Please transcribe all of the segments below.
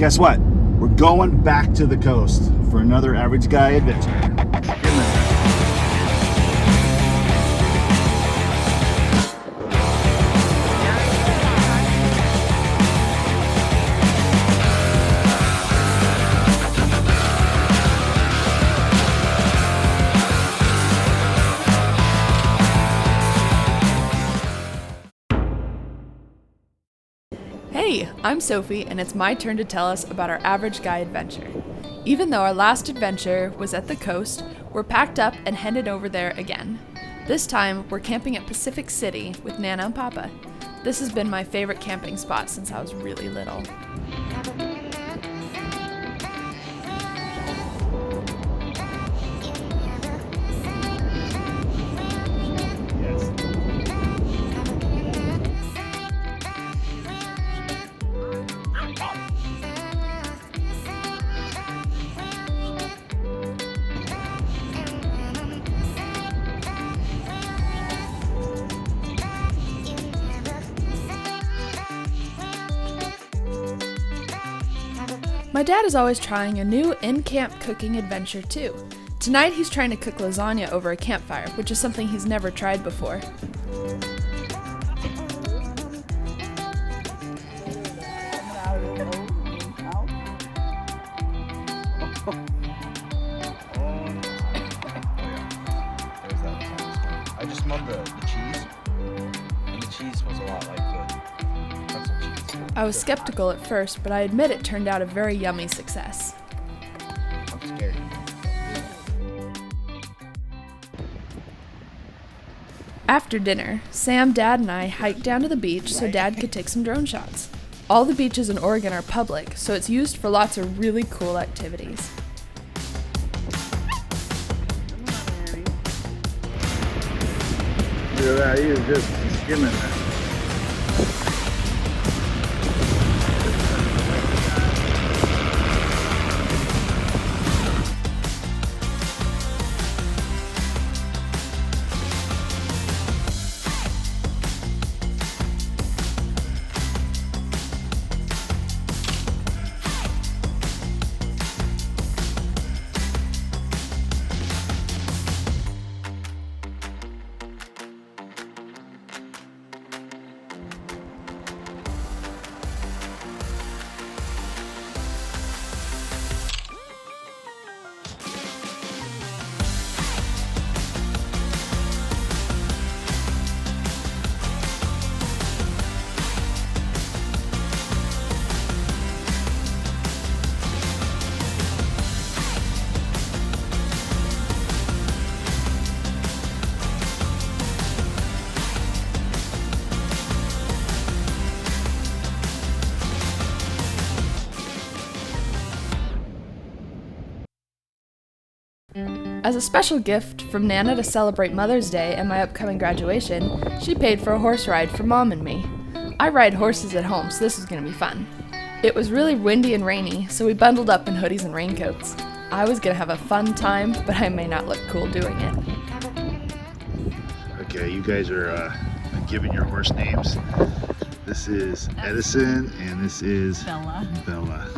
Guess what? We're going back to the coast for another average guy adventure. Hey, I'm Sophie, and it's my turn to tell us about our average guy adventure. Even though our last adventure was at the coast, we're packed up and headed over there again. This time, we're camping at Pacific City with Nana and Papa. This has been my favorite camping spot since I was really little. My dad is always trying a new in-camp cooking adventure too. Tonight he's trying to cook lasagna over a campfire, which is something he's never tried before. I just smelled the cheese, and the cheese smells a lot like the pretzel cheese. I was skeptical at first, but I admit it turned out a very yummy success. I'm scared. After dinner, Sam, Dad, and I hiked down to the beach so Dad could take some drone shots. All the beaches in Oregon are public, so it's used for lots of really cool activities. Look at that, he is just skimming that. As a special gift from Nana to celebrate Mother's Day and my upcoming graduation, she paid for a horse ride for Mom and me. I ride horses at home, so this was going to be fun. It was really windy and rainy, so we bundled up in hoodies and raincoats. I was going to have a fun time, but I may not look cool doing it. Okay, you guys are giving your horse names. This is Edison, and this is Bella.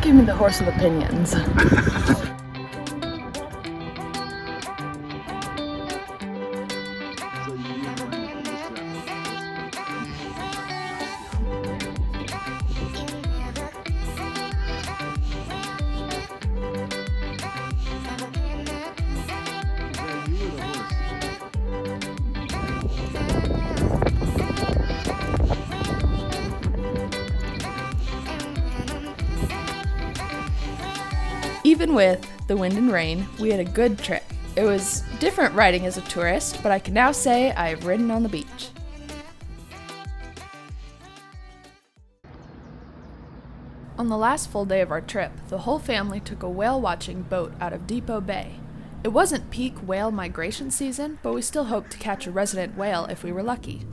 gave me the horse with opinions. Even with the wind and rain, we had a good trip. It was different riding as a tourist, but I can now say I have ridden on the beach. On the last full day of our trip, the whole family took a whale-watching boat out of Depot Bay. It wasn't peak whale migration season, but we still hoped to catch a resident whale if we were lucky.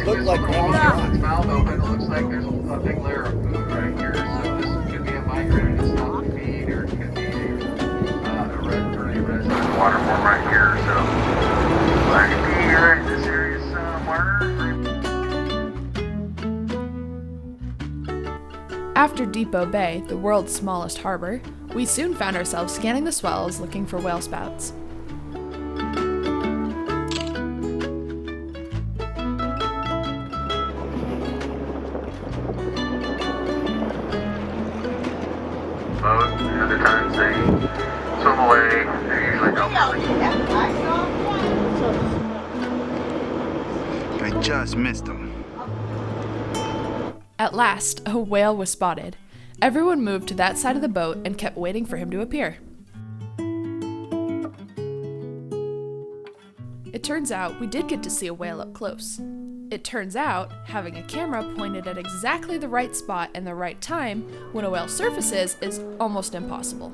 Looks like its mouth open. It looks like there's a big layer of food right here. So this could be a migrator that's not to feed, or it could be a pretty resident waterform right here. So that could be right in this area somewhere. After Depot Bay, the world's smallest harbor, we soon found ourselves scanning the swells looking for whale spouts. Other times they swim away. They usually don't. I just missed them. At last, a whale was spotted. Everyone moved to that side of the boat and kept waiting for him to appear. It turns out we did get to see a whale up close. It turns out, having a camera pointed at exactly the right spot and the right time when a whale surfaces is almost impossible.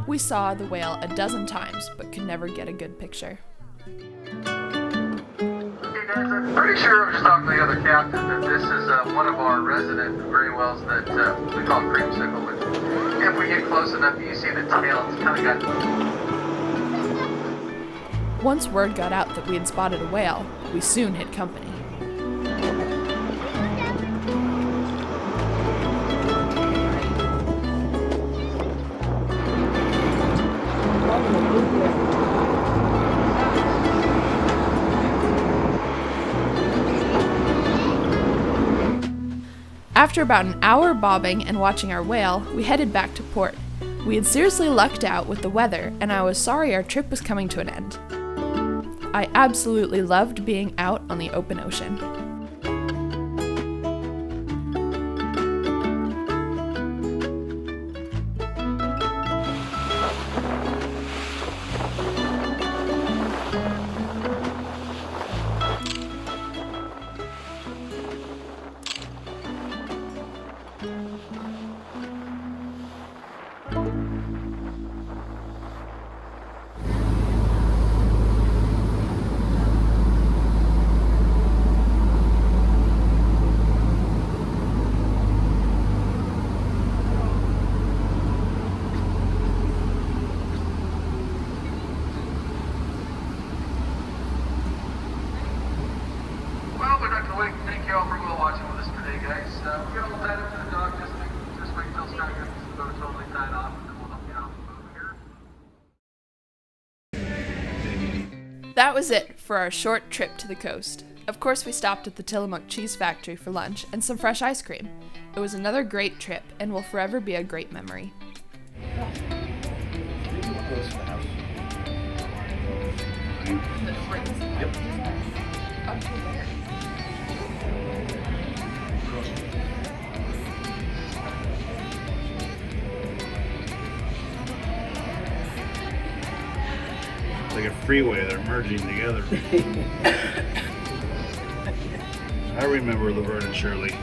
We saw the whale a dozen times, but could never get a good picture. Hey guys, I'm pretty sure I was talking to the other captain that this is one of our resident gray whales that we call creamsicle. But if we get close enough, you see the tail, it's kind of got... Once word got out that we had spotted a whale, we soon hit company. After about an hour bobbing and watching our whale, we headed back to port. We had seriously lucked out with the weather, and I was sorry our trip was coming to an end. I absolutely loved being out on the open ocean. Thank you all for watching with us today, guys. We're going to tie up to the dock. Just wait until Sky gets the boat totally tied off, and then we'll help you out with here. That was it for our short trip to the coast. Of course, we stopped at the Tillamook cheese factory for lunch and some fresh ice cream. It was another great trip and will forever be a great memory. Yep. It's like a freeway, they're merging together. I remember Laverne and Shirley.